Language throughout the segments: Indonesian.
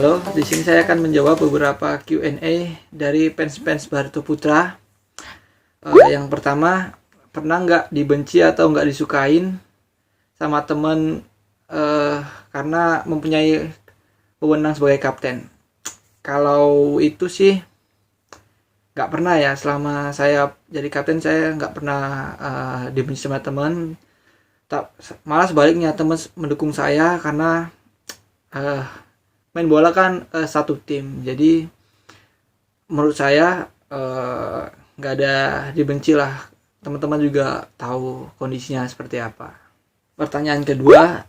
Halo, di sini saya akan menjawab beberapa Q&A dari fans-fans Barito Putra. Yang pertama, pernah nggak dibenci atau nggak disukain sama teman karena mempunyai wewenang sebagai kapten? Kalau itu sih nggak pernah ya. Selama saya jadi kapten, saya nggak pernah dibenci sama teman. Malah sebaliknya, teman mendukung saya karena main bola kan satu tim. Jadi menurut saya nggak ada dibenci lah. Teman-teman juga tahu kondisinya seperti apa. Pertanyaan kedua,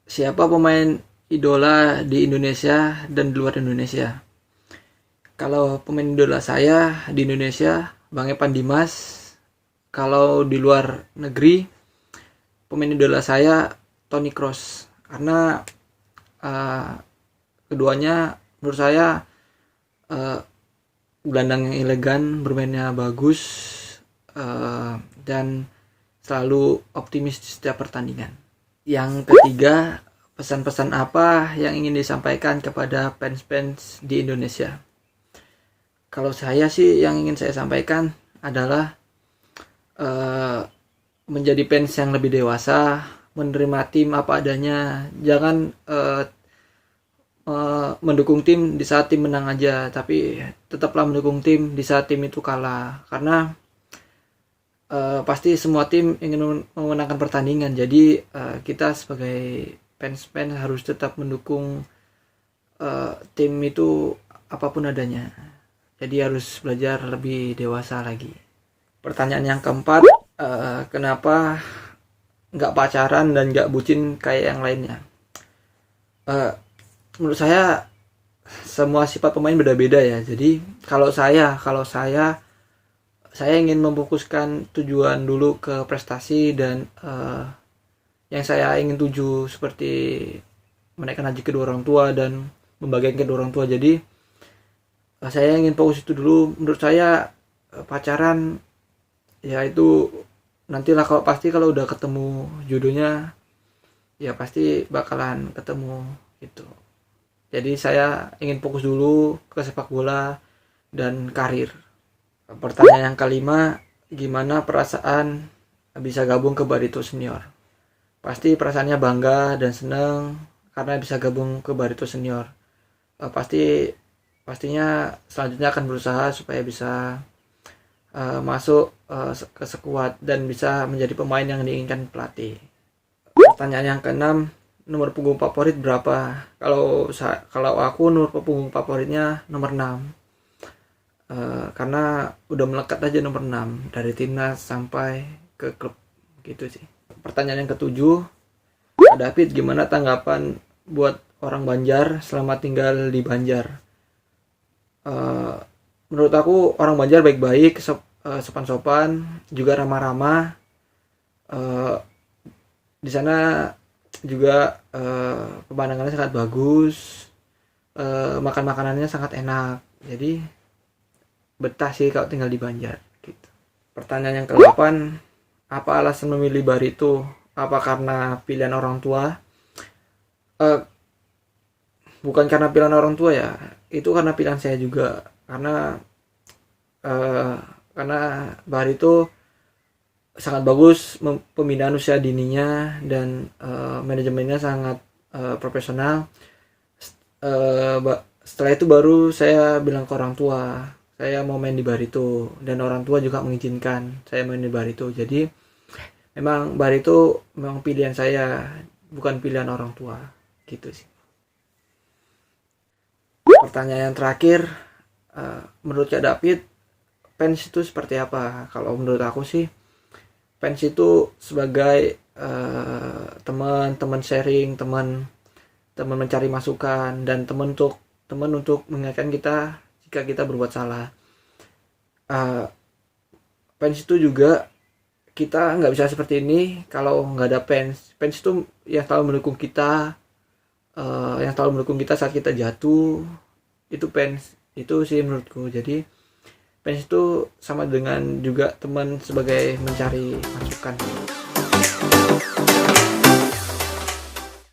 siapa pemain idola di Indonesia dan di luar Indonesia? Kalau pemain idola saya di Indonesia, Bang Evan Dimas. Kalau di luar negeri, pemain idola saya Toni Kroos. Karena keduanya menurut saya gelandang yang elegan, bermainnya bagus, dan selalu optimis di setiap pertandingan. Yang ketiga, pesan-pesan apa yang ingin disampaikan kepada fans-fans di Indonesia? Kalau saya sih yang ingin saya sampaikan adalah menjadi fans yang lebih dewasa, menerima tim apa adanya, jangan mendukung tim di saat tim menang aja, tapi tetaplah mendukung tim di saat tim itu kalah. Karena pasti semua tim ingin memenangkan pertandingan. Jadi kita sebagai fans harus tetap mendukung tim itu apapun adanya. Jadi harus belajar lebih dewasa lagi. Pertanyaan yang keempat, kenapa nggak pacaran dan nggak bucin kayak yang lainnya? Menurut saya semua sifat pemain beda-beda ya. Jadi kalau saya ingin memfokuskan tujuan dulu ke prestasi dan yang saya ingin tuju, seperti menaikkan haji kedua orang tua dan membagikan kedua orang tua. Jadi saya ingin fokus itu dulu. Menurut saya pacaran ya itu nantilah, kalau udah ketemu jodohnya ya pasti bakalan ketemu gitu. Jadi saya ingin fokus dulu ke sepak bola dan karir. Pertanyaan yang kelima, gimana perasaan bisa gabung ke Barito Senior? Pasti perasaannya bangga dan senang karena bisa gabung ke Barito Senior. Pastinya selanjutnya akan berusaha supaya bisa masuk ke skuad dan bisa menjadi pemain yang diinginkan pelatih. Pertanyaan yang keenam, nomor punggung favorit berapa? Kalau aku nomor punggung favoritnya nomor 6. Karena udah melekat aja nomor 6 dari timnas sampai ke klub gitu sih. Pertanyaan yang ketujuh, David, gimana tanggapan buat orang Banjar selama tinggal di Banjar? Menurut aku orang Banjar baik-baik, sopan-sopan, juga ramah-ramah. Di sana juga pemandangannya sangat bagus, makan makanannya sangat enak. Jadi betah sih kalau tinggal di Banjar gitu. Pertanyaan yang ke-8, apa alasan memilih Barito? Apa karena pilihan orang tua? Bukan karena pilihan orang tua ya, itu karena pilihan saya juga. Karena Barito sangat bagus pembinaan usia dininya dan manajemennya sangat profesional. Setelah itu baru saya bilang ke orang tua, saya mau main di Barito, dan orang tua juga mengizinkan saya main di Barito. Jadi memang Barito memang pilihan saya, bukan pilihan orang tua gitu sih. Pertanyaan yang terakhir, menurut Kak David, fans itu seperti apa? Kalau menurut aku sih, fans itu sebagai teman sharing, teman mencari masukan, dan teman untuk mengingatkan kita jika kita berbuat salah. Fans itu juga, kita nggak bisa seperti ini kalau nggak ada fans. Fans itu yang selalu mendukung kita, saat kita jatuh. Itu fans itu sih menurutku. Jadi fans itu sama dengan juga teman sebagai mencari masukan.